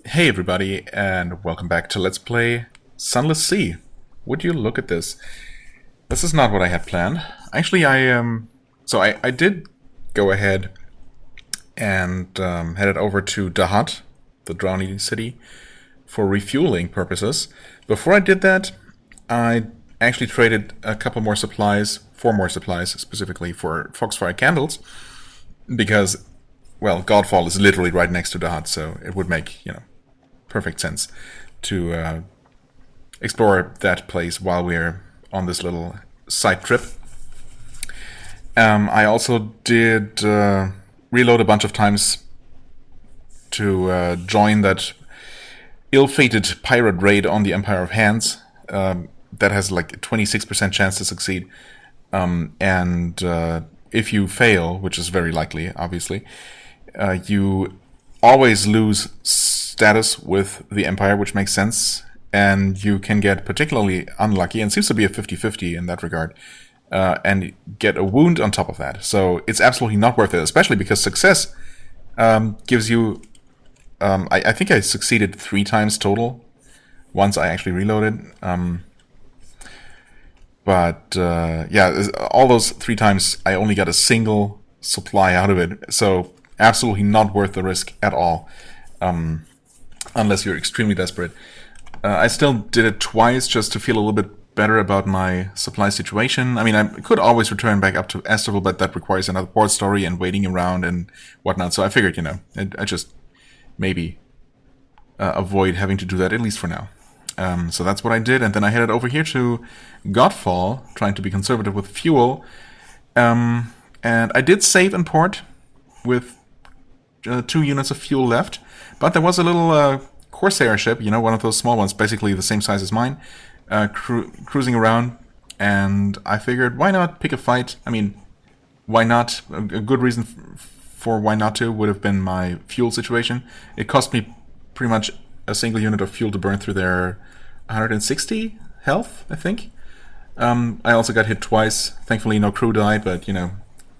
Hey everybody, and welcome back to Let's Play Sunless Sea. Would you look at this? This is not what I had planned. Actually, I did go ahead and headed over to Dahat, the drowning city, for refueling purposes. Before I did that, I actually traded a couple more supplies, 4 more supplies, specifically for Foxfire candles, because, well, Godfall is literally right next to Dahat, so it would make, perfect sense to explore that place while we're on this little side trip. I also did reload a bunch of times to join that ill-fated pirate raid on the Empire of Hands. That has like a 26% chance to succeed. And if you fail, which is very likely, obviously, you always lose status with the Empire, which makes sense, and you can get particularly unlucky, and seems to be a 50-50 in that regard, and get a wound on top of that. So it's absolutely not worth it, especially because success gives you... I think I succeeded 3 times total, once I actually reloaded. Yeah, all those 3 times I only got a single supply out of it, so absolutely not worth the risk at all, unless you're extremely desperate. I still did it twice just to feel a little bit better about my supply situation. I mean, I could always return back up to Estival, but that requires another port story and waiting around and whatnot, so I figured, I just maybe avoid having to do that, at least for now. So that's what I did, and then I headed over here to Godfall, trying to be conservative with fuel. And I did save and port with 2 units of fuel left, but there was a little Corsair ship, one of those small ones, basically the same size as mine, cruising around, and I figured, why not pick a fight? I mean, why not? A good reason for why not to would have been my fuel situation. It cost me pretty much a single unit of fuel to burn through their 160 health, I think. I also got hit twice. Thankfully, no crew died, but,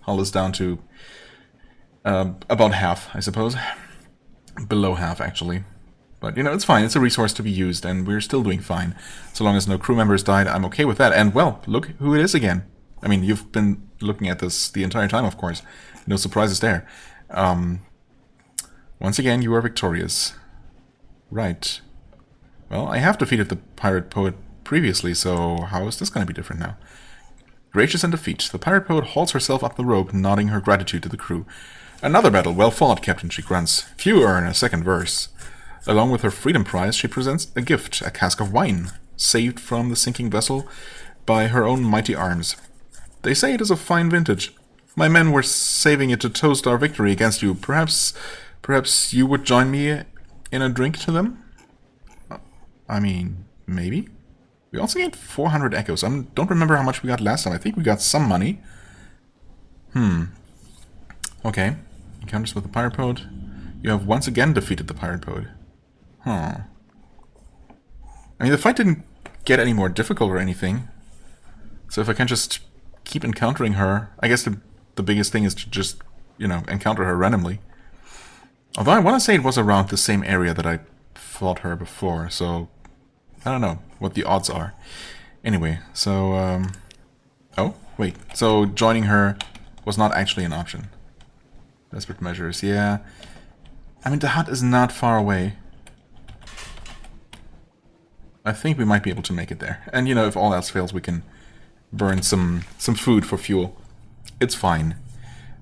hull is down to about half, I suppose. Below half, actually. But, it's fine. It's a resource to be used, and we're still doing fine. So long as no crew members died, I'm okay with that. And, well, look who it is again. I mean, you've been looking at this the entire time, of course. No surprises there. Once again, you are victorious. Right. Well, I have defeated the pirate poet previously, so how is this going to be different now? Gracious in defeat, the pirate poet hauls herself up the rope, nodding her gratitude to the crew. Another battle well fought, Captain, she grunts. Few earn a second verse. Along with her freedom prize, she presents a gift, a cask of wine, saved from the sinking vessel by her own mighty arms. They say it is of fine vintage. My men were saving it to toast our victory against you. Perhaps you would join me in a drink to them? I mean, maybe? We also gained 400 echoes. I don't remember how much we got last time. I think we got some money. Okay. Encounters with the pirate poet. You have once again defeated the pirate poet. Huh. I mean, the fight didn't get any more difficult or anything. So if I can just keep encountering her, I guess the biggest thing is to just, encounter her randomly. Although I want to say it was around the same area that I fought her before, so I don't know what the odds are. Anyway, so, oh, wait. So joining her was not actually an option. Desperate measures, yeah. I mean, the hut is not far away. I think we might be able to make it there. And, if all else fails, we can burn some food for fuel. It's fine.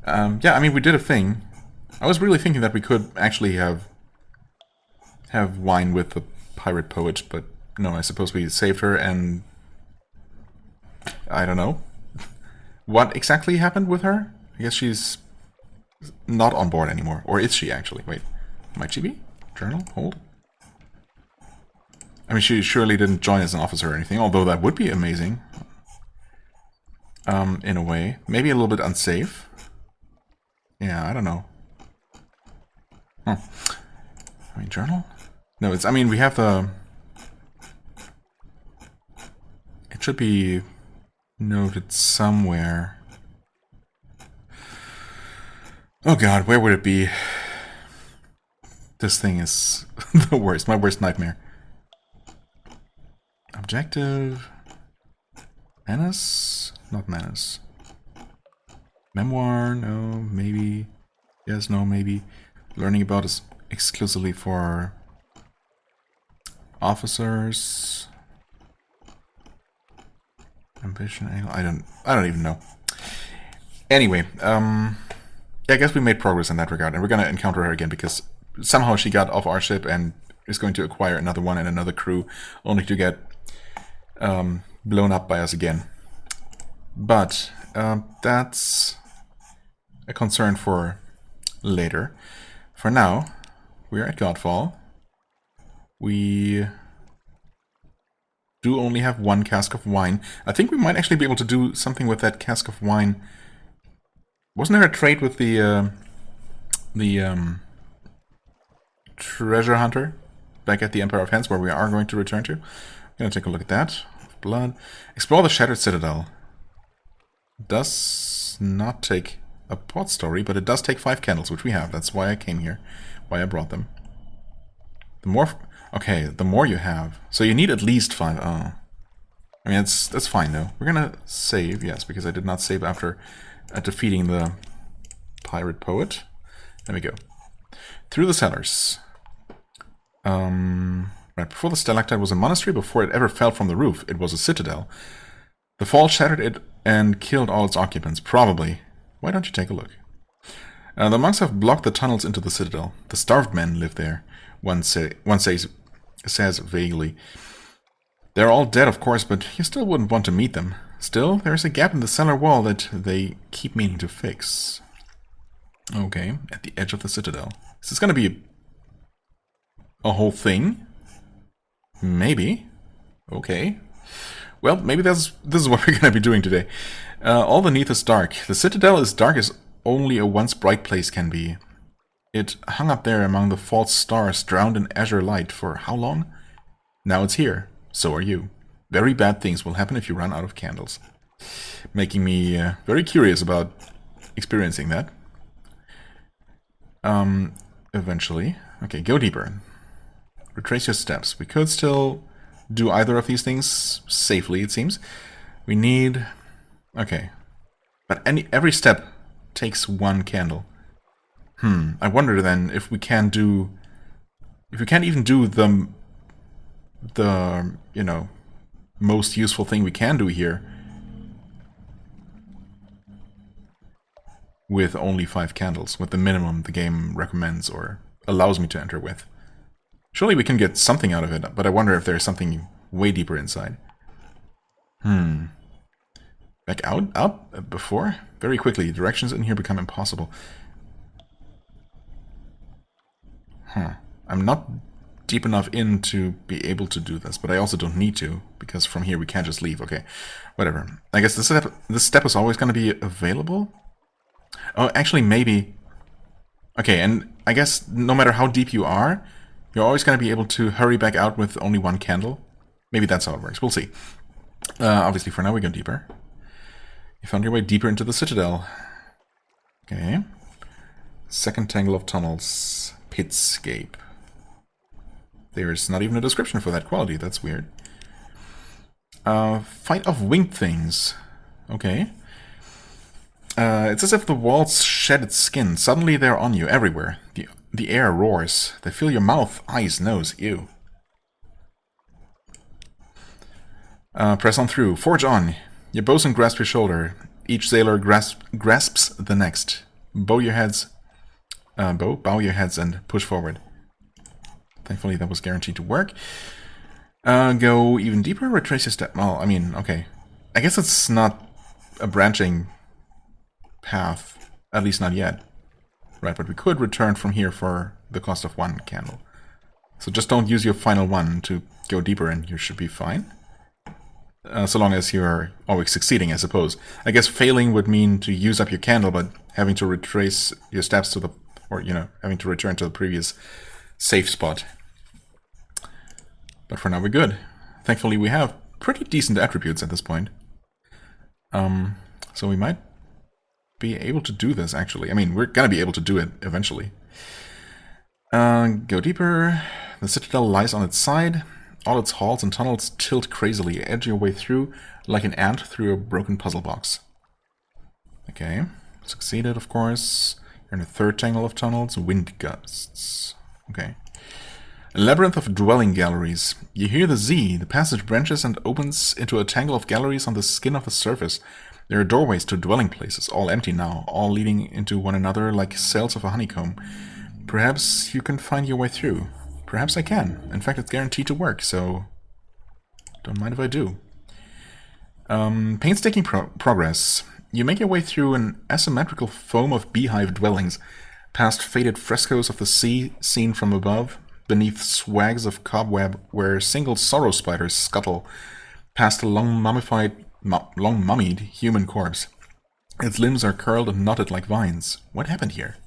Yeah, I mean, we did a thing. I was really thinking that we could actually have wine with the pirate poet, but no, I suppose we saved her and... I don't know. What exactly happened with her? I guess she's not on board anymore. Or is she actually? Wait, might she be? Journal? Hold. I mean, she surely didn't join as an officer or anything, although that would be amazing. In a way. Maybe a little bit unsafe. Yeah, I don't know. Huh. I mean, journal? No, it's... I mean, we have the... It should be noted somewhere. Oh god, where would it be? This thing is the worst, my worst nightmare. Objective. Menace? Not menace. Memoir? No, maybe. Yes, no, maybe. Learning about is exclusively for officers. Ambition angle. I don't even know. Anyway, yeah, I guess we made progress in that regard, and we're gonna encounter her again because somehow she got off our ship and is going to acquire another one and another crew, only to get blown up by us again. But that's a concern for later. For now, we're at Godfall. We do only have one cask of wine. I think we might actually be able to do something with that cask of wine. Wasn't there a trade with the treasure hunter back at the Empire of Hens, where we are going to return to? I'm gonna take a look at that. Blood. Explore the Shattered Citadel. Does not take a pot story, but it does take 5 candles, which we have. That's why I came here, why I brought them. The more, okay, the more you have. So you need at least 5. Oh, I mean that's fine though. We're gonna save, yes, because I did not save after defeating the pirate poet. There we go. Through the cellars. Right, before the stalactite was a monastery, before it ever fell from the roof, it was a citadel. The fall shattered it and killed all its occupants, probably. Why don't you take a look? The monks have blocked the tunnels into the citadel. The starved men live there, one says vaguely. They're all dead, of course, but you still wouldn't want to meet them. Still, there's a gap in the cellar wall that they keep meaning to fix. Okay, at the edge of the citadel. Is this going to be a whole thing? Maybe. Okay. Well, maybe this is what we're going to be doing today. All beneath is dark. The citadel is dark as only a once bright place can be. It hung up there among the false stars, drowned in azure light for how long? Now it's here. So are you. Very bad things will happen if you run out of candles. Making me very curious about experiencing that. Eventually. Okay, go deeper. Retrace your steps. We could still do either of these things safely, it seems. We need... Okay. But every step takes 1 candle. I wonder then if we can't do... If we can't even do the you know, most useful thing we can do here with only 5 candles, with the minimum the game recommends or allows me to enter with. Surely we can get something out of it, but I wonder if there's something way deeper inside. Back out? Before? Very quickly, directions in here become impossible. I'm not deep enough in to be able to do this, but I also don't need to, because from here we can't just leave. Okay, whatever. I guess this step is always going to be available? Oh, actually, maybe. Okay, and I guess no matter how deep you are, you're always going to be able to hurry back out with only 1 candle. Maybe that's how it works. We'll see. Obviously, for now, we go deeper. You found your way deeper into the citadel. Okay. Second tangle of tunnels. Pitscape. There's not even a description for that quality. That's weird. Fight of winged things. Okay. It's as if the walls shed its skin. Suddenly they're on you, everywhere. The air roars. They fill your mouth, eyes, nose. Ew. Press on through. Forge on. Your bosun grasp your shoulder. Each sailor grasps the next. Bow your heads and push forward. Thankfully that was guaranteed to work. Go even deeper, retrace your step. Well, I mean, okay. I guess it's not a branching path. At least not yet. Right, but we could return from here for the cost of 1 candle. So just don't use your final one to go deeper and you should be fine. So long as you're always succeeding, I suppose. I guess failing would mean to use up your candle, but having to retrace your steps to the... or, you know, having to return to the previous safe spot. But for now we're good. Thankfully we have pretty decent attributes at this point. So we might be able to do this, actually. I mean, we're gonna be able to do it eventually. Go deeper. The citadel lies on its side. All its halls and tunnels tilt crazily. Edge your way through like an ant through a broken puzzle box. Okay. Succeeded, of course. You're in a third tangle of tunnels. Wind gusts. Okay. A labyrinth of dwelling galleries. You hear the Z. The passage branches and opens into a tangle of galleries on the skin of the surface. There are doorways to dwelling places, all empty now, all leading into one another like cells of a honeycomb. Perhaps you can find your way through. Perhaps I can. In fact, it's guaranteed to work, so don't mind if I do. Painstaking progress. You make your way through an asymmetrical foam of beehive dwellings, past faded frescoes of the sea seen from above, beneath swags of cobweb where single sorrow spiders scuttle, past a long mummied human corpse. Its limbs are curled and knotted like vines. What happened here?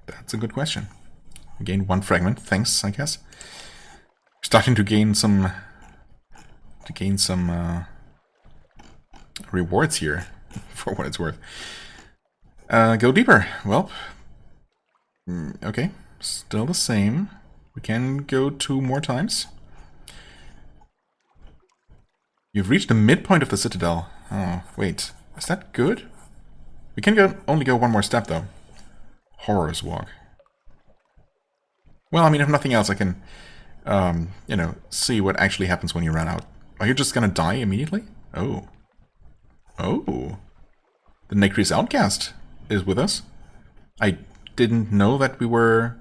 That's a good question. I gained one fragment, thanks, I guess. Starting to gain some rewards here, for what it's worth. Go deeper. Well, okay, still the same. We can go 2 more times. You've reached the midpoint of the citadel. Oh, wait, is that good? We can only go 1 more step though. Horror's Walk. Well, I mean, if nothing else, I can, you know, see what actually happens when you run out. Are you just gonna die immediately? Oh. Oh. The Necris Outcast is with us. I didn't know that we were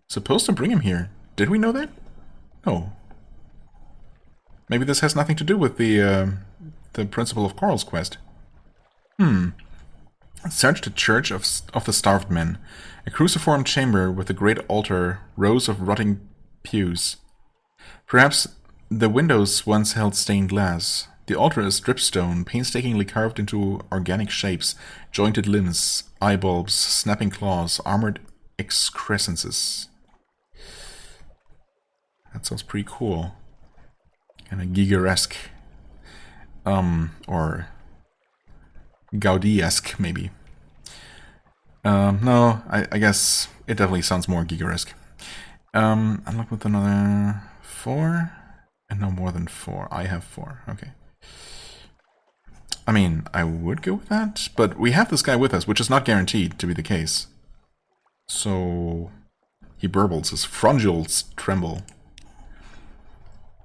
supposed to bring him here. Did we know that? No. Maybe this has nothing to do with the principle of Coral's quest. Search the Church of the Starved Men. A cruciform chamber with a great altar, rows of rotting pews. Perhaps the windows once held stained glass. The altar is dripstone, painstakingly carved into organic shapes, jointed limbs, eye bulbs, snapping claws, armored excrescences. That sounds pretty cool. Kind of Giger-esque. Or Gaudi-esque, maybe. No, I guess it definitely sounds more Giger-esque. Unlock with another 4, and no more than 4. I have 4, okay. I mean, I would go with that, but we have this guy with us, which is not guaranteed to be the case. So he burbles, his frondules tremble.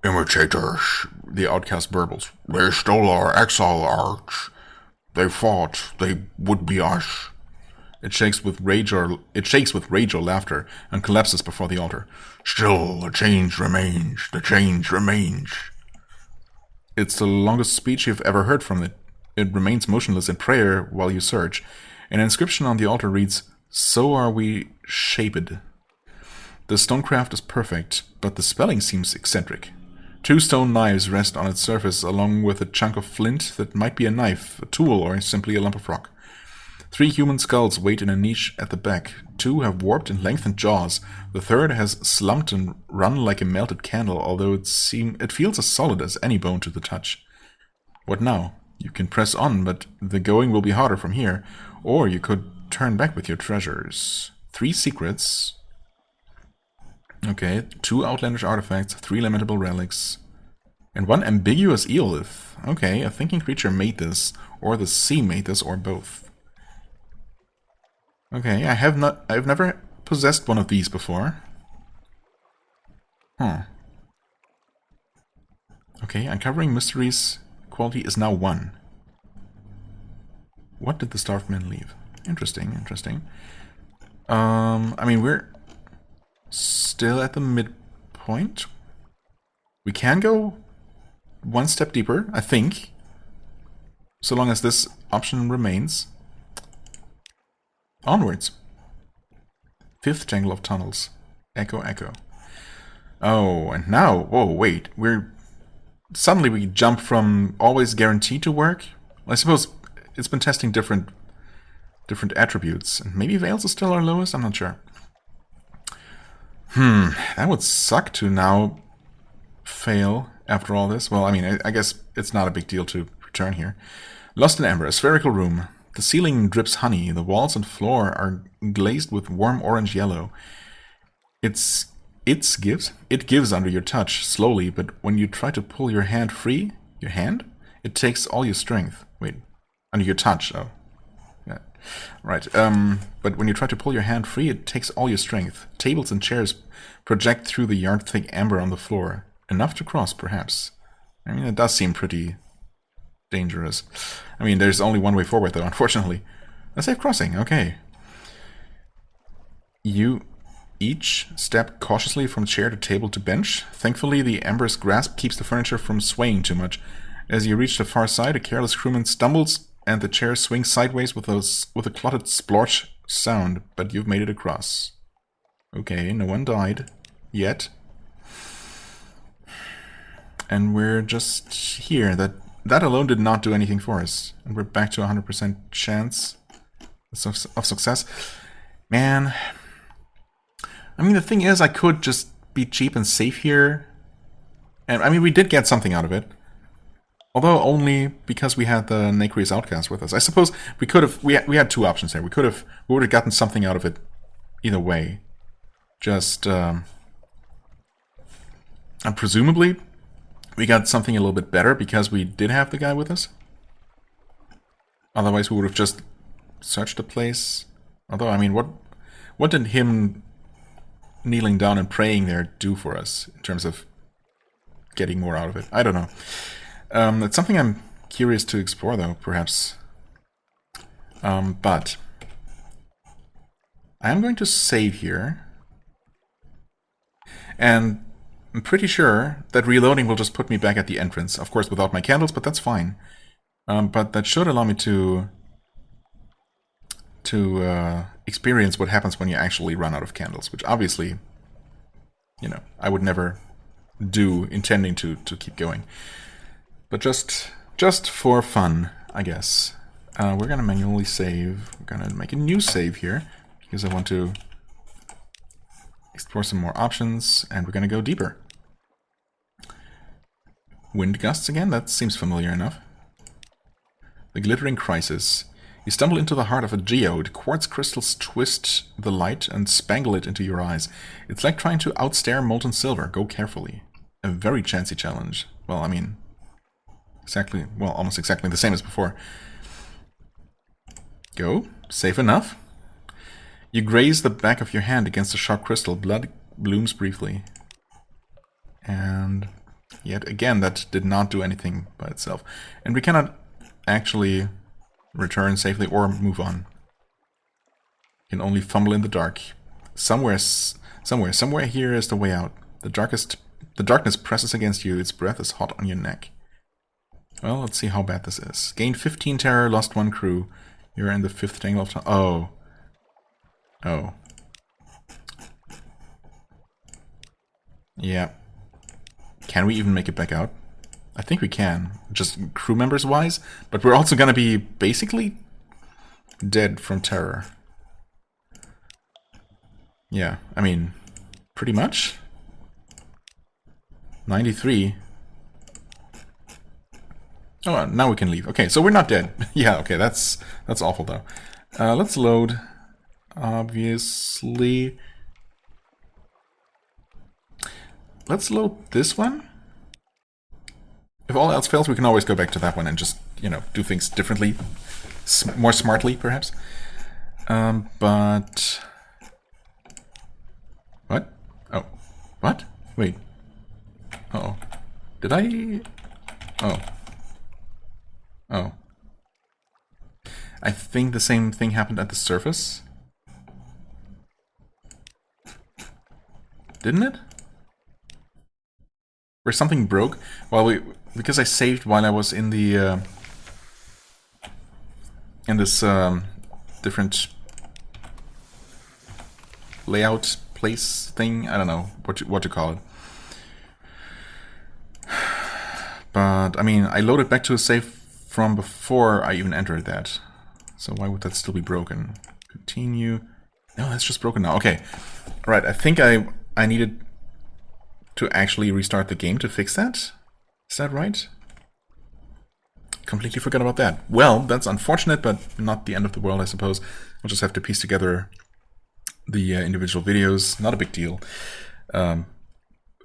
Imitators, the outcast burbles. They stole our exile arch. They fought. They would be us. It shakes with rage or laughter and collapses before the altar. Still, the change remains. The change remains. It's the longest speech you've ever heard from it. It remains motionless in prayer while you search. An inscription on the altar reads, "So are we shaped." The stonecraft is perfect, but the spelling seems eccentric. 2 stone knives rest on its surface, along with a chunk of flint that might be a knife, a tool, or simply a lump of rock. 3 human skulls wait in a niche at the back. 2 have warped and lengthened jaws. The third has slumped and run like a melted candle, although it feels as solid as any bone to the touch. What now? You can press on, but the going will be harder from here. Or you could turn back with your treasures. 3 secrets. Okay, 2 outlandish artifacts, 3 lamentable relics, and 1 ambiguous eolith. Okay, a thinking creature made this, or the sea made this, or both. Okay, I've never possessed one of these before. Okay, uncovering mysteries quality is now 1. What did the starved men leave? Interesting, interesting. I mean, we're still at the midpoint. We can go 1 step deeper, I think. So long as this option remains. Onwards. 5th tangle of tunnels. Echo, echo. Oh, and now, whoa, wait. Suddenly we jump from always guaranteed to work. I suppose it's been testing different attributes. And maybe Veils is still our lowest? I'm not sure. That would suck to now fail after all this. Well, I mean, I guess it's not a big deal to return here. Lost in Amber, a spherical room. The ceiling drips honey. The walls and floor are glazed with warm orange yellow. It gives under your touch slowly, but when you try to pull your hand free, it takes all your strength. Wait, under your touch. Oh, yeah, right. But when you try to pull your hand free, it takes all your strength. Tables and chairs project through the yard-thick amber on the floor, enough to cross, perhaps. I mean, it does seem pretty dangerous. I mean, there's only one way forward, though. Unfortunately, a safe crossing. Okay. You each step cautiously from chair to table to bench. Thankfully, the amber's grasp keeps the furniture from swaying too much. As you reach the far side, a careless crewman stumbles, and the chair swings sideways with a clotted splorch sound, but you've made it across. Okay, no one died. Yet. And we're just here. That alone did not do anything for us. And we're back to 100% chance of success. Man. I mean, the thing is, I could just be cheap and safe here. And I mean, we did get something out of it. Although only because we had the Nacreous Outcast with us. I suppose we could have... We had two options there. We would have gotten something out of it either way. Just... and presumably, we got something a little bit better because we did have the guy with us. Otherwise, we would have just searched the place. Although, I mean, what did him kneeling down and praying there do for us in terms of getting more out of it? I don't know. It's something I'm curious to explore, though, perhaps. But I'm going to save here. And I'm pretty sure that reloading will just put me back at the entrance. Of course, without my candles, but that's fine. But that should allow me to experience what happens when you actually run out of candles, which obviously, you know, I would never do intending to keep going. But just for fun, I guess. We're gonna manually save. We're gonna make a new save here because I want to explore some more options, and we're gonna go deeper. Wind gusts again? That seems familiar enough. The glittering crisis. You stumble into the heart of a geode. Quartz crystals twist the light and spangle it into your eyes. It's like trying to outstare molten silver. Go carefully. A very chancy challenge. Well, I mean, almost exactly the same as before. Go. Safe enough. You graze the back of your hand against a sharp crystal. Blood blooms briefly. And yet again, that did not do anything by itself. And we cannot actually return safely or move on. You can only fumble in the dark. Somewhere here is the way out. The darkness presses against you. Its breath is hot on your neck. Well, let's see how bad this is. Gained 15 terror, lost 1 crew. You're in the 5th tangle of time. Oh. Oh. Yeah. Can we even make it back out? I think we can, just crew members wise, but we're also gonna be basically dead from terror. Yeah, I mean, pretty much. 93. Oh, now we can leave. Okay, so we're not dead. Yeah, okay, that's awful though. Let's load. Obviously. Let's load this one. If all else fails, we can always go back to that one and just, you know, do things differently. More smartly, perhaps. But... What? Oh. What? Wait. Uh-oh. Did I... Oh. Oh. I think the same thing happened at the surface. Didn't it? Where something broke because I saved while I was in the in this different layout place thing. I don't know what to call it. But I mean, I loaded back to a save from before I even entered that. So why would that still be broken? Continue. No, that's just broken now. Okay. All right. I think I needed to actually restart the game to fix that? Is that right? Completely forgot about that. Well, that's unfortunate, but not the end of the world, I suppose. We'll just have to piece together the individual videos. Not a big deal.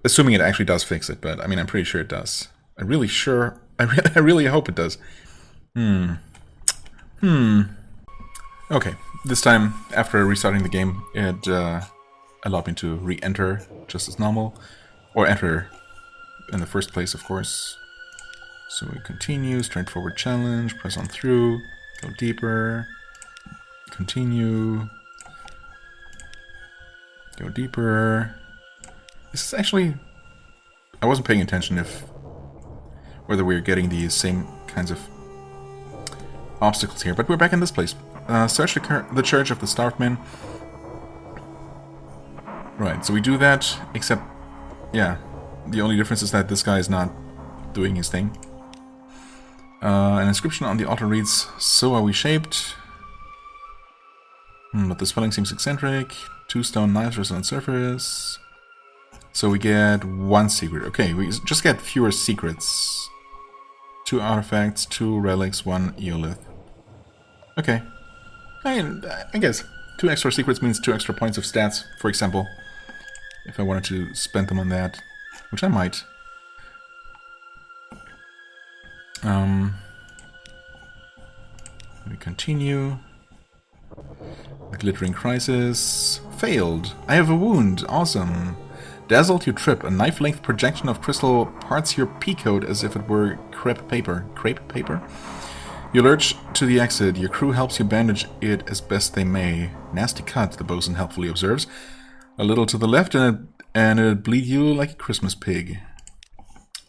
Assuming it actually does fix it, but I mean, I'm pretty sure it does. I really hope it does. Okay, this time, after restarting the game, it allowed me to re-enter just as normal. Or enter in the first place, of course. So we continue, straightforward challenge, press on through, go deeper, continue, go deeper. This is actually... I wasn't paying attention whether we were getting these same kinds of obstacles here, but we're back in this place. Search the Church of the Starved Men. Right, so we do that, except, yeah, the only difference is that this guy is not doing his thing. An inscription on the altar reads, "So are we shaped." But the spelling seems eccentric. 2 stone knives rest on surface. So we get 1 secret. Okay, we just get fewer secrets. 2 artifacts, 2 relics, 1 eolith. Okay. I guess 2 extra secrets means 2 extra points of stats, for example. If I wanted to spend them on that, which I might. We continue. The glittering crisis. Failed. I have a wound. Awesome. Dazzled, you trip. A knife-length projection of crystal parts your pea coat as if it were crepe paper. Crepe paper? You lurch to the exit. Your crew helps you bandage it as best they may. Nasty cut, the bosun helpfully observes. A little to the left and it'll bleed you like a Christmas pig.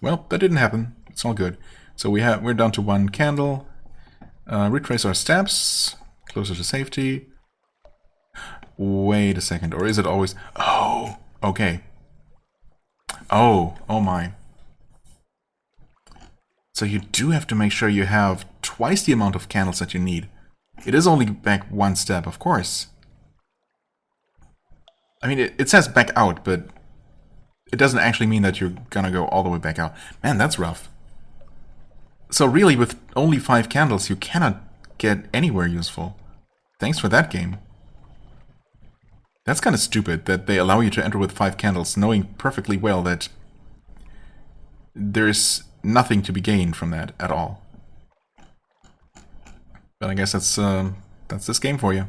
Well, that didn't happen. It's all good. So we're down to 1 candle. Retrace our steps. Closer to safety. Wait a second. Or is it always... Oh, okay. Oh my. So you do have to make sure you have twice the amount of candles that you need. It is only back 1 step, of course. I mean, it says back out, but it doesn't actually mean that you're gonna go all the way back out. Man, that's rough. So really, with only 5 candles, you cannot get anywhere useful. Thanks for that game. That's kind of stupid that they allow you to enter with 5 candles, knowing perfectly well that there's nothing to be gained from that at all. But I guess that's this game for you.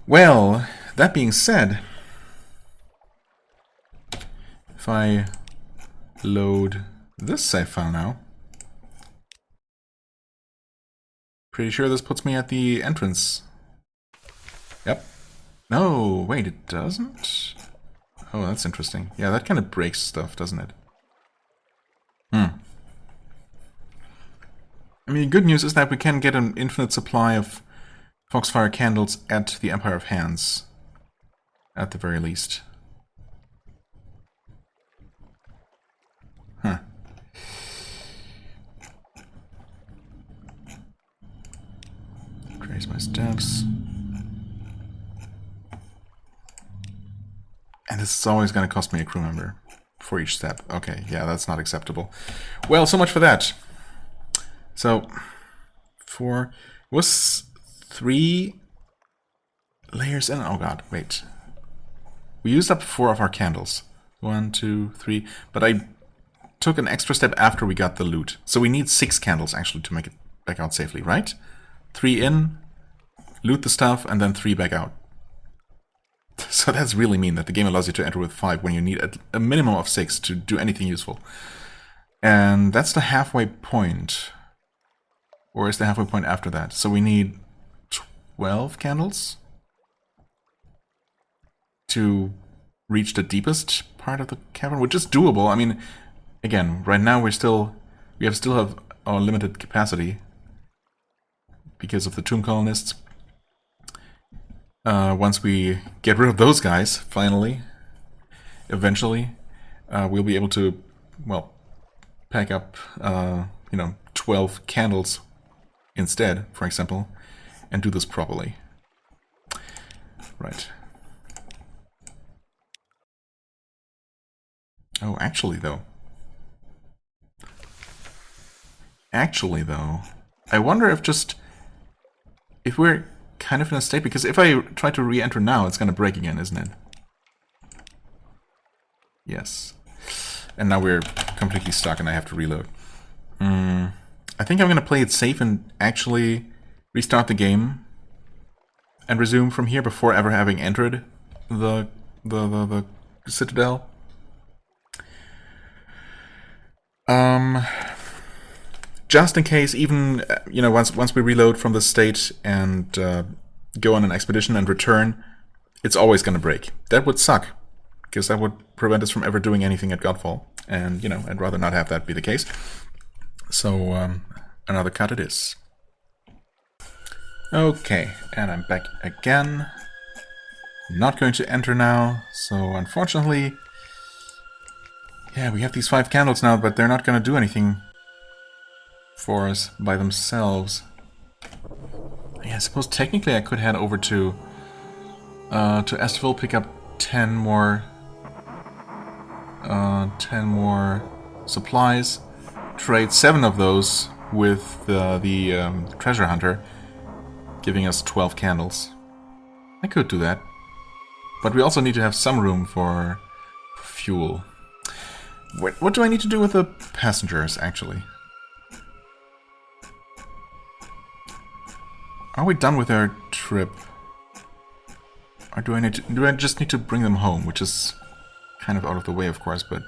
Well, that being said, if I load this save file now, pretty sure this puts me at the entrance. Yep. No, wait, it doesn't? Oh, that's interesting. Yeah, that kind of breaks stuff, doesn't it? I mean, good news is that we can get an infinite supply of Foxfire candles at the Empire of Hands. At the very least. Huh. Trace my steps. And this is always going to cost me a crew member for each step. Okay, yeah, that's not acceptable. Well, so much for that. So, was 3 layers in? Oh god, wait. We used up 4 of our candles. 1, 2, 3. But I took an extra step after we got the loot. So we need 6 candles actually to make it back out safely, right? 3 in, loot the stuff, and then 3 back out. So that's really mean that the game allows you to enter with 5 when you need a minimum of 6 to do anything useful. And that's the halfway point. Or is the halfway point after that? So we need 12 candles to reach the deepest part of the cavern, which is doable. I mean, again, right now we still have our limited capacity because of the tomb colonists. Once we get rid of those guys, finally, eventually, we'll be able to, well, pack up, 12 candles instead, for example, and do this properly. Right. Oh, actually though, I wonder if we're kind of in a state? Because if I try to re-enter now, it's going to break again, isn't it? Yes. And now we're completely stuck and I have to reload. I think I'm going to play it safe and actually restart the game and resume from here before ever having entered the Citadel. Just in case, even, you know, once we reload from this state and go on an expedition and return, it's always going to break. That would suck, because that would prevent us from ever doing anything at Godfall. And, you know, I'd rather not have that be the case. So, another cut it is. Okay, and I'm back again. Not going to enter now, so unfortunately... Yeah, we have these 5 candles now, but they're not going to do anything for us by themselves. Yeah, I suppose technically I could head over to Estival, pick up 10 more supplies, trade 7 of those with the treasure hunter, giving us 12 candles. I could do that, but we also need to have some room for fuel. What do I need to do with the passengers, actually? Are we done with our trip? Or do I just need to bring them home, which is kind of out of the way, of course, but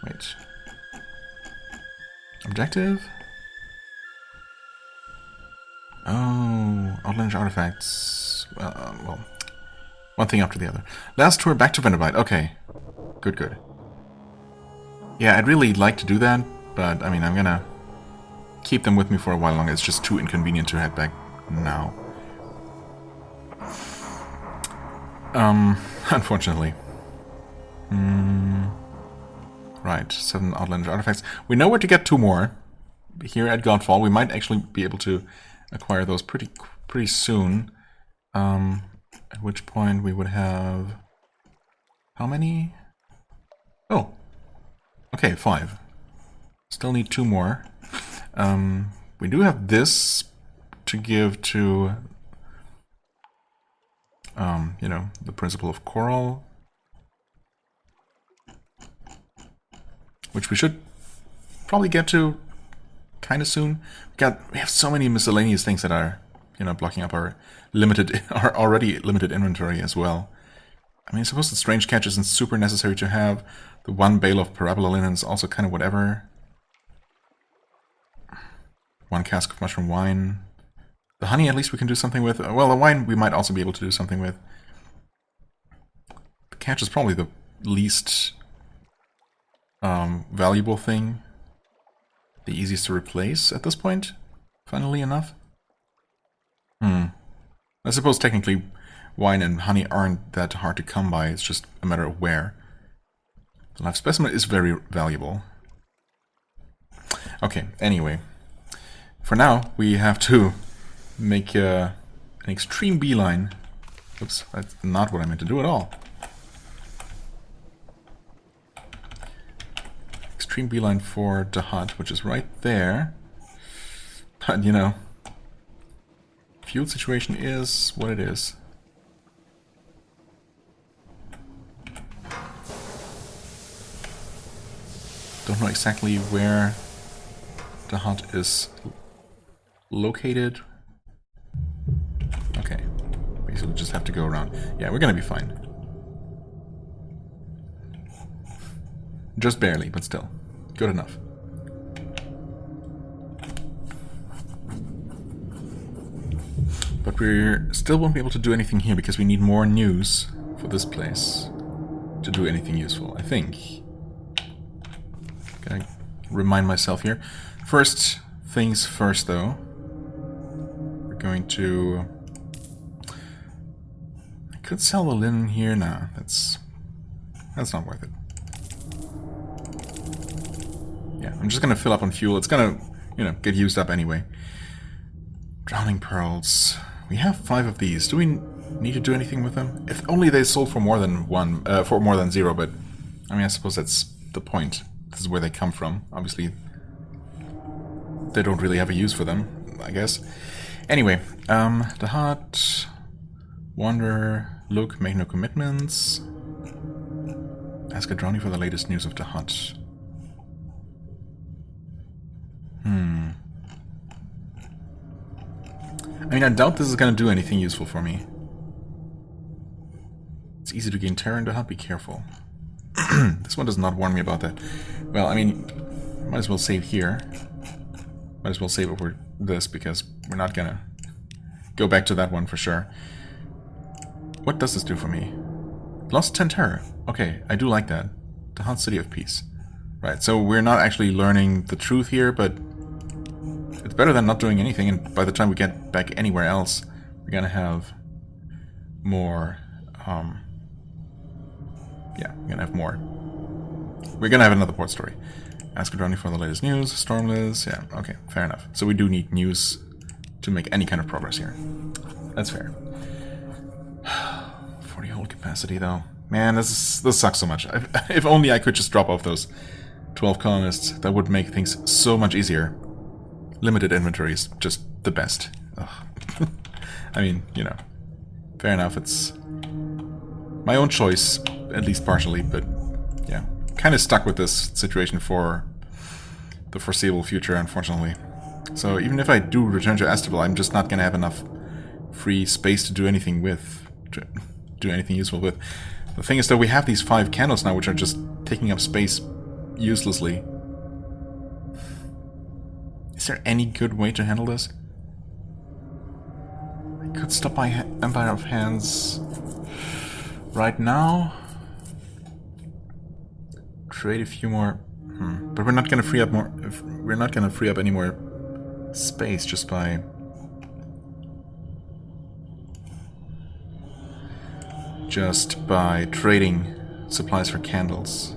wait. Objective? Oh, outlandish artifacts. Well, one thing after the other. Last tour back to Vanderbilt. Okay. Good. Yeah, I'd really like to do that, but I mean, I'm gonna keep them with me for a while longer. It's just too inconvenient to head back now. Unfortunately. Right, 7 outlandish artifacts. We know where to get 2 more here at Godfall. We might actually be able to acquire those pretty soon. At which point we would have... How many? Oh. Okay, 5. Still need 2 more. We do have this to give to, you know, the principle of coral, which we should probably get to kind of soon. We have so many miscellaneous things that are, you know, blocking up our already limited inventory as well. I mean, I suppose the strange catch isn't super necessary to have. The 1 bale of parabola linen is also kind of whatever. 1 cask of mushroom wine. The honey, at least we can do something with. Well, the wine we might also be able to do something with. The catch is probably the least valuable thing. The easiest to replace at this point, funnily enough. I suppose technically wine and honey aren't that hard to come by, it's just a matter of where. The live specimen is very valuable. Okay, anyway. For now, we have to make an extreme beeline. Oops, that's not what I meant to do at all. Extreme beeline for the hut, which is right there. But, you know, fuel situation is what it is. Don't know exactly where the hut is located. Okay, basically just have to go around. Yeah, we're gonna be fine. Just barely, but still. Good enough. But we still won't be able to do anything here because we need more news for this place to do anything useful, I think. Gotta remind myself here. First things first, though. We're going to... I could sell the linen here. Nah, that's not worth it. Yeah, I'm just gonna fill up on fuel. It's gonna, you know, get used up anyway. Drowning pearls. We have 5 of these. Do we need to do anything with them? If only they sold for more than 0, but I mean, I suppose that's the point. This is where they come from. Obviously, they don't really have a use for them, I guess. Anyway, the hut, wander, look, make no commitments. Ask Adrani for the latest news of the hut. I mean, I doubt this is going to do anything useful for me. It's easy to gain terror in the hut, be careful. This one does not warn me about that. Well, I mean, might as well save here. Might as well save over this, because we're not going to go back to that one for sure. What does this do for me? Lost 10 terror. Okay, I do like that. The hot city of peace. Right, so we're not actually learning the truth here, but it's better than not doing anything, and by the time we get back anywhere else, we're gonna have more, yeah, we're gonna have more. We're gonna have another port story. Ask Adrani for the latest news, Stormless, yeah, okay, fair enough. So we do need news to make any kind of progress here. That's fair. 40 hold capacity, though. Man, this sucks so much. If only I could just drop off those 12 colonists, that would make things so much easier. Limited inventory is just the best. I mean, you know, fair enough, it's my own choice, at least partially, but yeah, kind of stuck with this situation for the foreseeable future, unfortunately. So even if I do return to Estival, I'm just not going to have enough free space to do anything with, to do anything useful with. The thing is that we have these 5 candles now, which are just taking up space uselessly. Is there any good way to handle this? I could stop by Empire of Hands right now. Trade a few more, but we're not going to free up more. We're not going to free up any more space just by trading supplies for candles.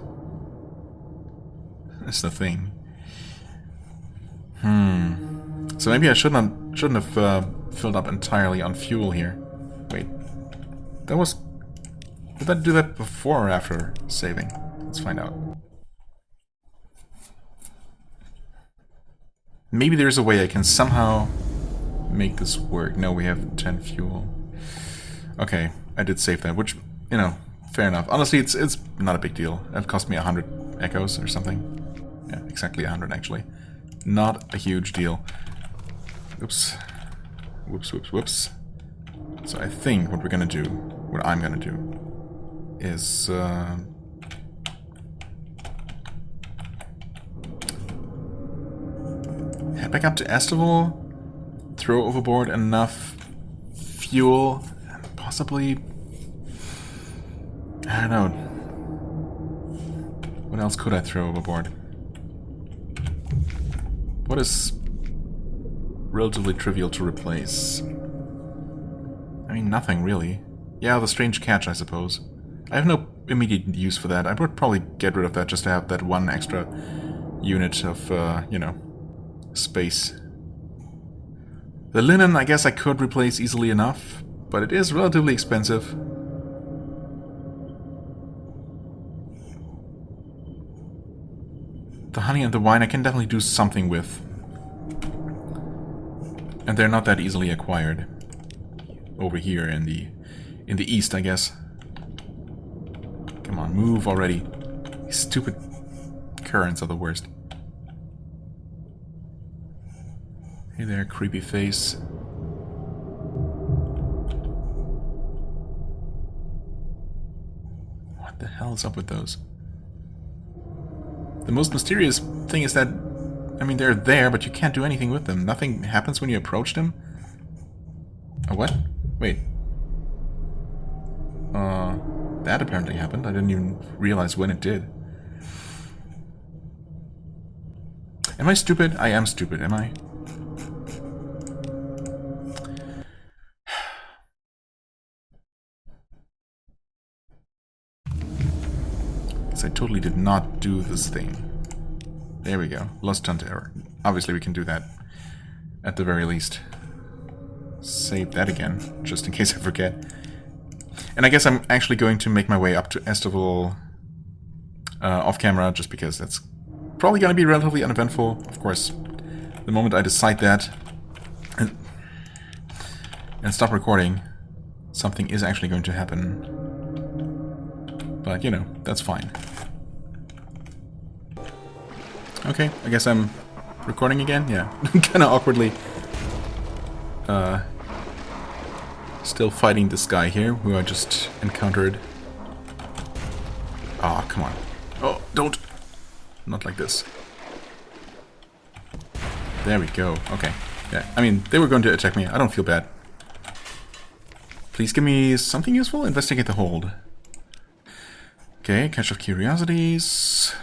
That's the thing. So maybe I shouldn't have filled up entirely on fuel here. Wait, that was... Did that do that before or after saving? Let's find out. Maybe there's a way I can somehow make this work. No, we have 10 fuel. Okay, I did save that, which, you know, fair enough. Honestly, it's not a big deal. That cost me 100 echoes or something. Yeah, exactly 100 actually. Not a huge deal. Oops. Whoops, whoops, whoops. So I think what we're gonna do, what I'm gonna do, is head back up to Estival, throw overboard enough fuel, and possibly, I don't know, what else could I throw overboard? What is relatively trivial to replace? I mean, nothing really. Yeah, the strange catch, I suppose. I have no immediate use for that. I would probably get rid of that just to have that one extra unit of, you know, space. The linen, I guess I could replace easily enough, but it is relatively expensive. The honey and the wine I can definitely do something with. And they're not that easily acquired. Over here in the east, I guess. Come on, move already. These stupid currents are the worst. Hey there, creepy face. What the hell is up with those? The most mysterious thing is that, I mean, they're there, but you can't do anything with them. Nothing happens when you approach them. A what? Wait. That apparently happened. I didn't even realize when it did. Am I stupid? I am stupid, am I? I totally did not do this thing. There we go. Lost 10 terror. Obviously we can do that at the very least. Save that again, just in case I forget. And I guess I'm actually going to make my way up to Estival off camera, just because that's probably going to be relatively uneventful. Of course, the moment I decide that... And and stop recording, something is actually going to happen. But, you know, that's fine. Okay, I guess I'm recording again? Yeah, kinda awkwardly. Still fighting this guy here, who I just encountered. Ah, come on. Oh, don't! Not like this. There we go. Okay. Yeah, I mean, they were going to attack me. I don't feel bad. Please give me something useful? Investigate the hold. Okay, cache of curiosities.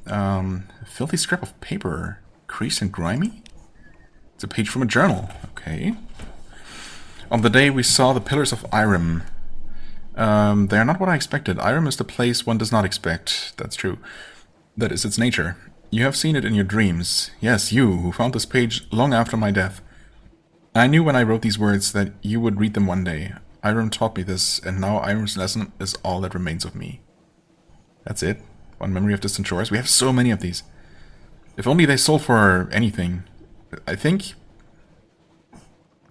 Filthy scrap of paper. Creased and grimy? It's a page from a journal. Okay. On the day we saw the pillars of Irem. They are not what I expected. Irem is the place one does not expect. That's true. That is its nature. You have seen it in your dreams. Yes, you, who found this page long after my death. I knew when I wrote these words that you would read them one day. Irem taught me this, and now Irem's lesson is all that remains of me. That's it? One memory of distant shores? We have so many of these. If only they sold for anything. I think...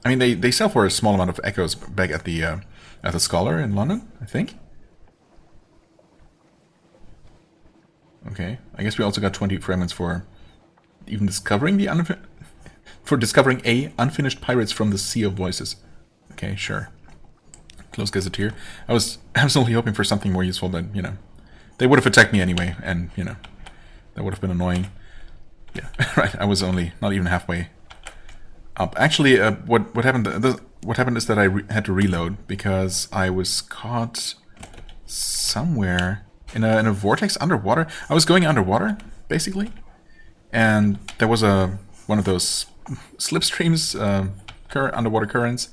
I mean, they sell for a small amount of echoes back at the Scholar in London, I think. Okay, I guess we also got 20 fragments for even discovering the discovering unfinished pirates from the Sea of Voices. Okay, sure. Close gazetteer. I was only hoping for something more useful, but you know, they would have attacked me anyway, and you know, that would have been annoying. Yeah, right. I was only not even halfway up. Actually, what happened? What happened is that I had to reload because I was caught somewhere in a vortex underwater. I was going underwater basically, and there was one of those slipstreams, underwater currents,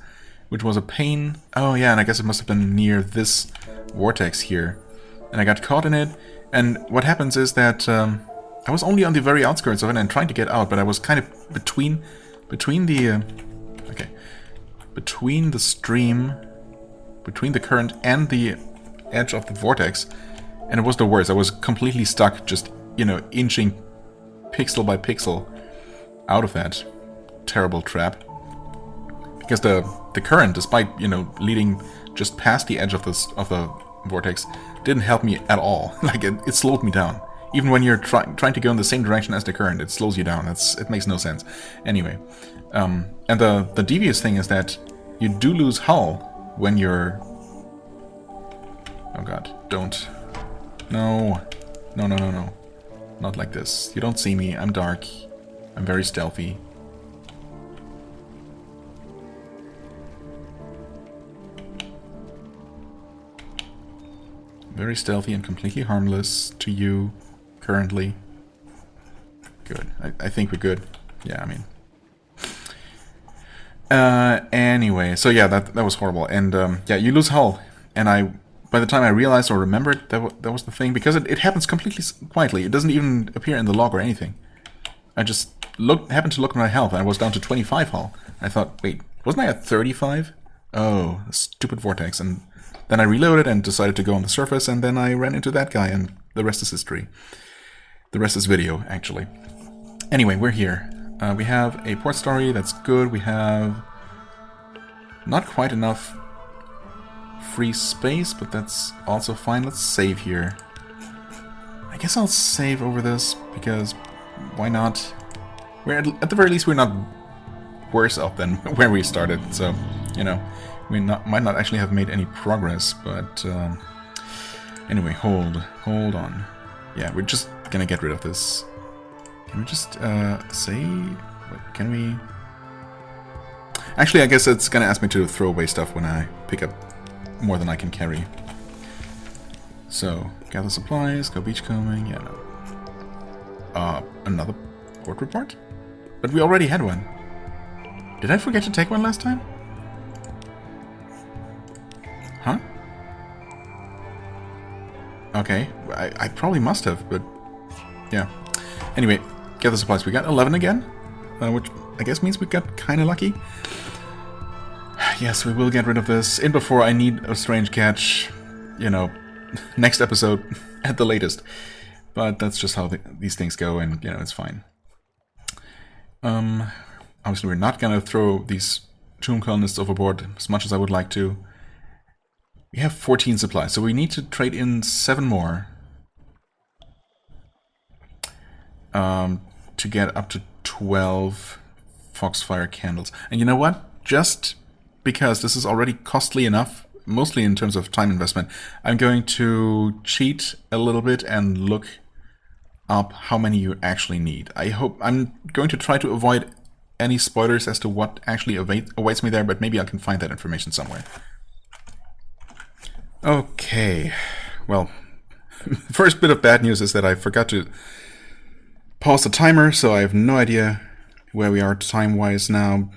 which was a pain. Oh yeah, and I guess it must have been near this vortex here, and I got caught in it. And what happens is that I was only on the very outskirts of it and trying to get out, but I was kind of between the stream, between the current and the edge of the vortex, and it was the worst. I was completely stuck, just, you know, inching pixel by pixel out of that terrible trap. Because the current, despite, you know, leading just past the edge of the vortex, didn't help me at all. Like, it slowed me down. Even when you're trying to go in the same direction as the current, it slows you down. It makes no sense. Anyway, and the devious thing is that you do lose hull when you're... Oh god, don't. No. No, no, no, no. Not like this. You don't see me. I'm dark. I'm very stealthy. Very stealthy and completely harmless to you. Currently. Good. I think we're good. Yeah, I mean. Anyway, so yeah, that was horrible. And yeah, you lose hull. And by the time I realized or remembered that was the thing, because it happens completely quietly. It doesn't even appear in the log or anything. I just happened to look at my health, and I was down to 25 hull. I thought, wait, wasn't I at 35? Oh, stupid vortex. And then I reloaded and decided to go on the surface, and then I ran into that guy, and the rest is history. The rest is video, actually. Anyway, we're here. We have a port story, that's good. We have not quite enough free space, but that's also fine. Let's save here. I guess I'll save over this, because why not? We're at the very least, we're not worse off than where we started, so, you know, we might not actually have made any progress, but anyway, hold on. Yeah, we're just gonna get rid of this. Can we just say... What, can we... Actually, I guess it's gonna ask me to throw away stuff when I pick up more than I can carry. So, gather supplies, go beachcombing, yeah, no. Another port report? But we already had one. Did I forget to take one last time? Huh? Okay, I probably must have, but yeah. Anyway, gather supplies. We got 11 again, which I guess means we got kind of lucky. Yes, we will get rid of this in before I need a strange catch, you know, next episode at the latest. But that's just how these things go, and, you know, it's fine. Obviously we're not gonna throw these tomb colonists overboard as much as I would like to. We have 14 supplies, so we need to trade in 7 more to get up to 12 Foxfire candles. And you know what? Just because this is already costly enough, mostly in terms of time investment, I'm going to cheat a little bit and look up how many you actually need. I'm going to try to avoid any spoilers as to what actually awaits me there, but maybe I can find that information somewhere. Okay, well, first bit of bad news is that I forgot to pause the timer, so I have no idea where we are time-wise now.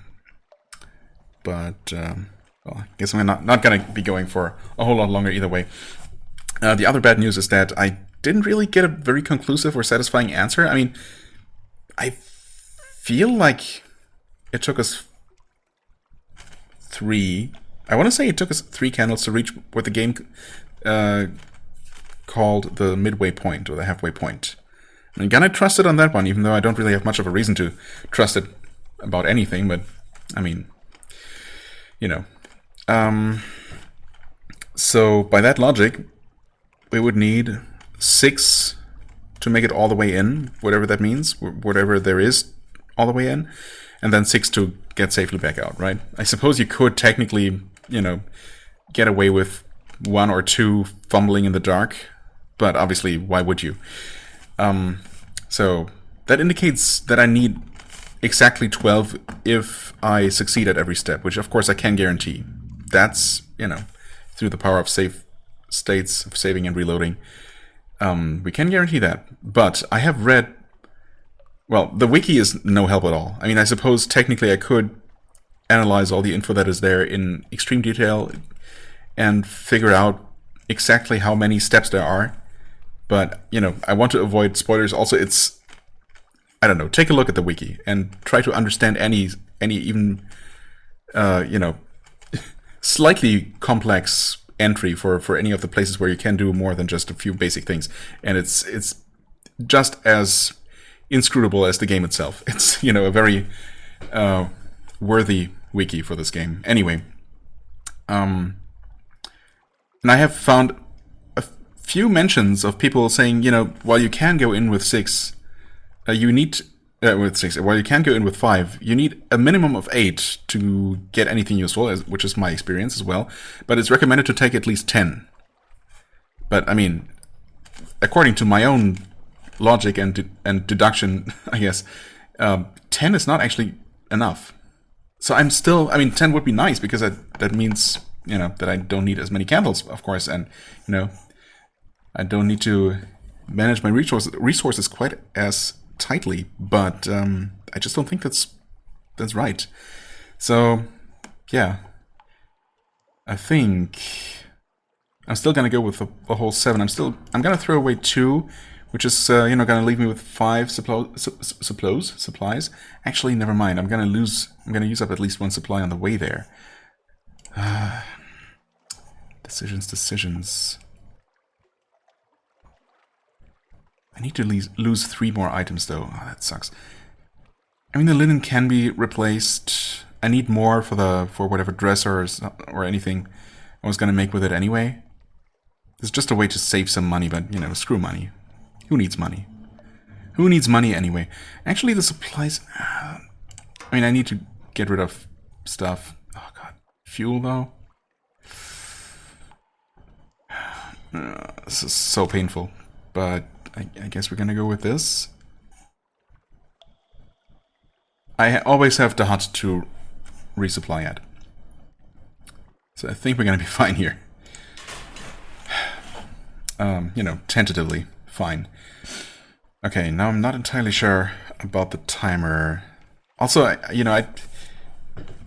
But, well, I guess I'm not going to be going for a whole lot longer either way. The other bad news is that I didn't really get a very conclusive or satisfying answer. I mean, I feel like it took us 3... I want to say it took us 3 candles to reach what the game called the midway point, or the halfway point. I'm gonna trust it on that one, even though I don't really have much of a reason to trust it about anything, but, I mean, you know. So, by that logic, we would need 6 to make it all the way in, whatever that means, whatever there is all the way in, and then 6 to get safely back out, right? I suppose you could technically, you know, get away with 1 or 2 fumbling in the dark, but obviously, why would you? So that indicates that I need exactly 12 if I succeed at every step, which of course I can guarantee. That's, you know, through the power of save states, of saving and reloading. We can guarantee that. But I have read, well, the wiki is no help at all. I mean, I suppose technically I could analyze all the info that is there in extreme detail and figure out exactly how many steps there are. But, you know, I want to avoid spoilers. Also, it's, I don't know, take a look at the wiki and try to understand any even, you know, slightly complex entry for any of the places where you can do more than just a few basic things. And it's just as inscrutable as the game itself. It's, you know, a very worthy wiki for this game. Anyway, and I have found few mentions of people saying, you know, while you can go in with 6, you need with 6. While you can go in with 5, you need a minimum of 8 to get anything useful, which is my experience as well. But it's recommended to take at least 10. But I mean, according to my own logic and deduction, I guess 10 is not actually enough. So I'm still, I mean, 10 would be nice because that means, you know, that I don't need as many candles, of course, and you know, I don't need to manage my resources quite as tightly, but I just don't think that's right. So, yeah, I think I'm still gonna go with the whole 7. I'm gonna throw away 2, which is you know, gonna leave me with 5 supplies. Actually, never mind. I'm gonna use up at least 1 supply on the way there. Decisions. I need to lose 3 more items, though. Oh, that sucks. I mean, the linen can be replaced. I need more for whatever dress or anything I was gonna make with it anyway. It's just a way to save some money, but, you know, screw money. Who needs money? Who needs money anyway? Actually, the supplies... I mean, I need to get rid of stuff. Oh, God. Fuel, though? This is so painful, but... I guess we're gonna go with this. I always have the hut to resupply at. So I think we're gonna be fine here. You know, tentatively fine. Okay, now I'm not entirely sure about the timer. Also, you know,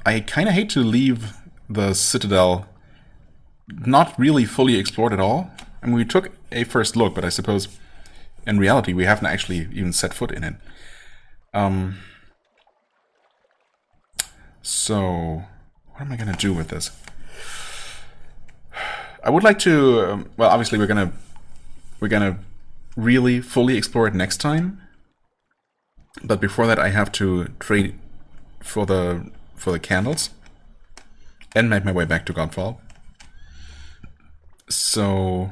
I kind of hate to leave the Citadel not really fully explored at all. I mean, we took a first look, but I suppose... in reality, we haven't actually even set foot in it. So, what am I gonna do with this? I would like to. Well, obviously, we're gonna really fully explore it next time. But before that, I have to trade for the candles. and make my way back to Godfall. So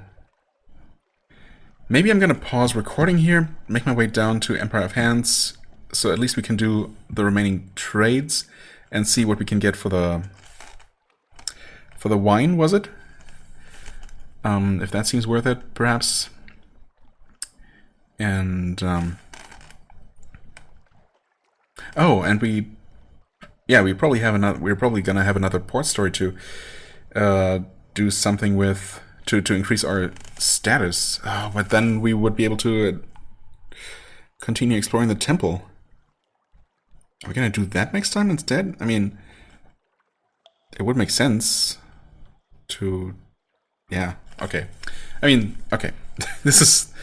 maybe I'm gonna pause recording here, make my way down to Empire of Hands, so at least we can do the remaining trades and see what we can get for the wine, was it? If that seems worth it, perhaps. And oh, and we probably have another. We're probably gonna have another port story to do something with to increase our status. Oh, but then we would be able to continue exploring the temple. Are we gonna do that next time instead? I mean, it would make sense to. Yeah. Okay. I mean, okay. This is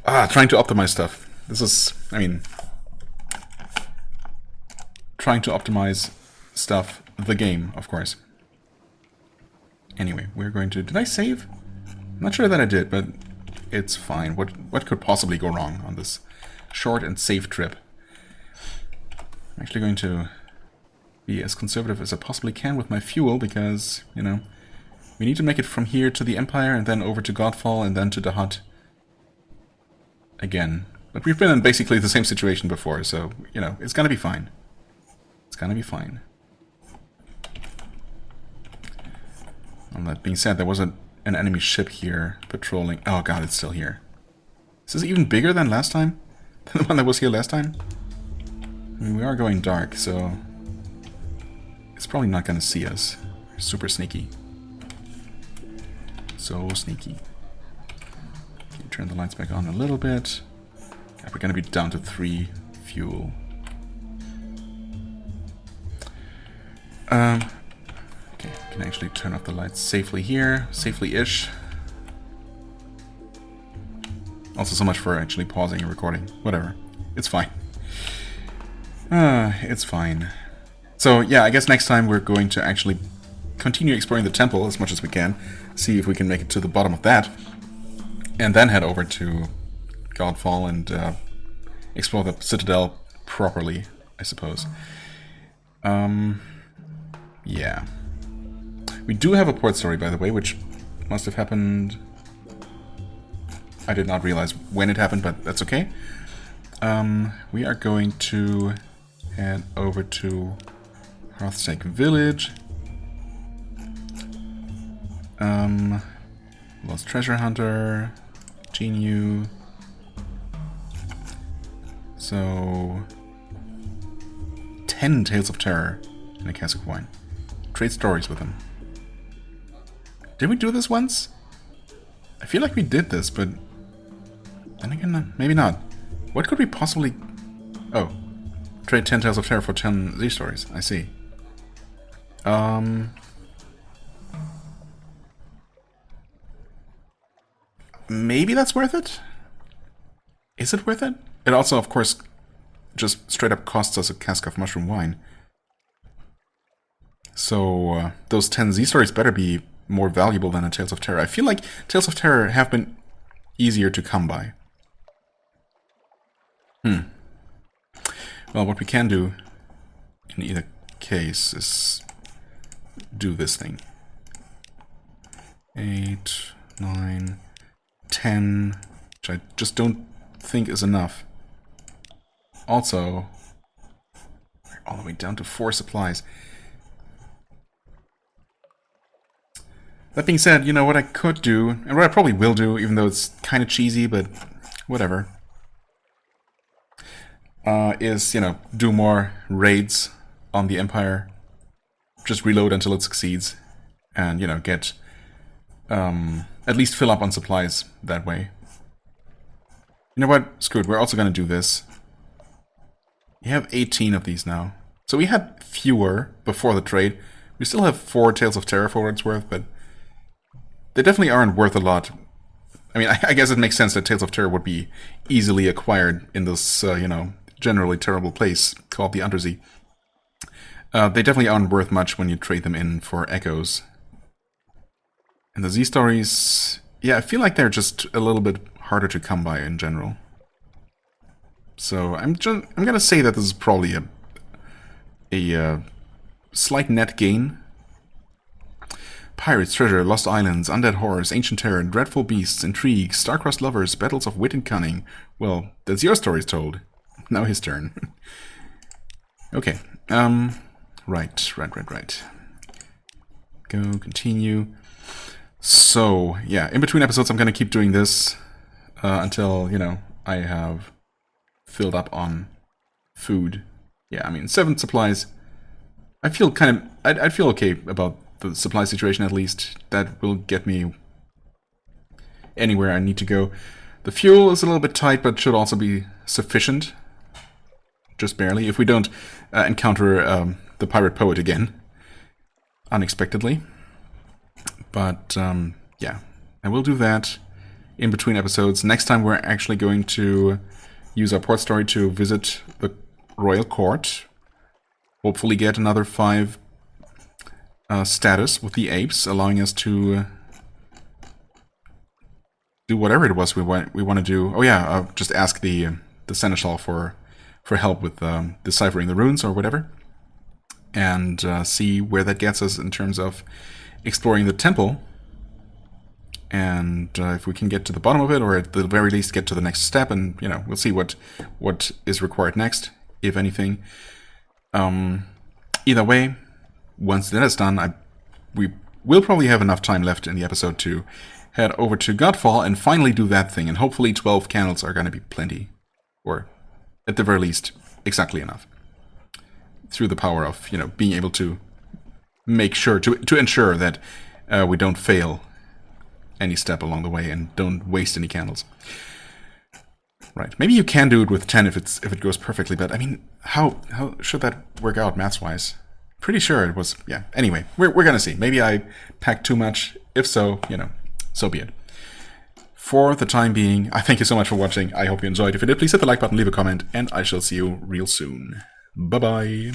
trying to optimize stuff. This is, I mean, trying to optimize stuff. The game, of course. Anyway, we're going to... Did I save? I'm not sure that I did, but it's fine. What could possibly go wrong on this short and safe trip? I'm actually going to be as conservative as I possibly can with my fuel, because, you know, we need to make it from here to the Empire, and then over to Godfall, and then to the hut again. But we've been in basically the same situation before, so, you know, it's gonna be fine. It's gonna be fine. Well, that being said, there was an enemy ship here patrolling. Oh god, it's still here. Is this even bigger than last time? Than the one that was here last time? I mean, we are going dark, so it's probably not gonna see us. We're super sneaky. So sneaky. Okay, turn the lights back on a little bit. Yeah, we're gonna be down to 3 fuel. Okay, can actually turn off the lights safely here, safely-ish. Also, so much for actually pausing and recording. Whatever, it's fine. It's fine. So yeah, I guess next time we're going to actually continue exploring the temple as much as we can, see if we can make it to the bottom of that, and then head over to Godfall and explore the Citadel properly, I suppose. Yeah. We do have a port story, by the way, which must have happened... I did not realize when it happened, but that's okay. We are going to head over to Hearthstake Village. Lost Treasure Hunter, Genu. So 10 Tales of Terror in a cask of wine. Trade stories with them. Did we do this once? I feel like we did this, but then again, maybe not. What could we possibly... Oh, trade 10 Tales of Terror for 10 Z stories. I see. Maybe that's worth it? Is it worth it? It also, of course, just straight up costs us a cask of mushroom wine. So, those 10 Z stories better be more valuable than a Tales of Terror. I feel like Tales of Terror have been easier to come by. Well, what we can do in either case is do this thing. 8, 9, 10, which I just don't think is enough. Also, we're all the way down to 4 supplies. That being said, you know what I could do, and what I probably will do, even though it's kind of cheesy, but whatever, is, you know, do more raids on the Empire. Just reload until it succeeds, and, you know, get, at least fill up on supplies that way. You know what? Screw it, we're also gonna do this. We have 18 of these now. So we had fewer before the trade. We still have 4 Tales of Terror for what it's worth, but they definitely aren't worth a lot. I mean, I guess it makes sense that Tales of Terror would be easily acquired in this, you know, generally terrible place called the Undersea. They definitely aren't worth much when you trade them in for echoes. And the Z stories, yeah, I feel like they're just a little bit harder to come by in general. So I'm gonna say that this is probably a slight net gain Pirates, treasure, lost islands, undead horrors, ancient terror, dreadful beasts, intrigue, star-crossed lovers, battles of wit and cunning. Well, that's your stories told. Now his turn. Okay. Right. Go, continue. So, yeah, in between episodes I'm gonna keep doing this until, you know, I have filled up on food. Yeah, I mean, 7 supplies. I feel I'd feel okay about the supply situation at least. That will get me anywhere I need to go. The fuel is a little bit tight, but should also be sufficient. Just barely, if we don't encounter the pirate poet again unexpectedly. But yeah, I will do that in between episodes. Next time we're actually going to use our port story to visit the royal court. Hopefully get another 5 status with the apes, allowing us to do whatever it was we want to do. Oh yeah, just ask the seneschal for help with deciphering the runes or whatever, and see where that gets us in terms of exploring the temple. And if we can get to the bottom of it, or at the very least get to the next step, and you know, we'll see what is required next, if anything. Either way, once that is done, we will probably have enough time left in the episode to head over to Godfall and finally do that thing, and hopefully 12 candles are going to be plenty, or at the very least, exactly enough. Through the power of, you know, being able to make sure, to ensure that we don't fail any step along the way and don't waste any candles. Right. Maybe you can do it with 10 if it goes perfectly, but I mean, how should that work out maths-wise? Pretty sure it was, yeah. Anyway, we're gonna see. Maybe I packed too much. If so, you know, so be it. For the time being, I thank you so much for watching. I hope you enjoyed. If you did, please hit the like button, leave a comment, and I shall see you real soon. Bye-bye.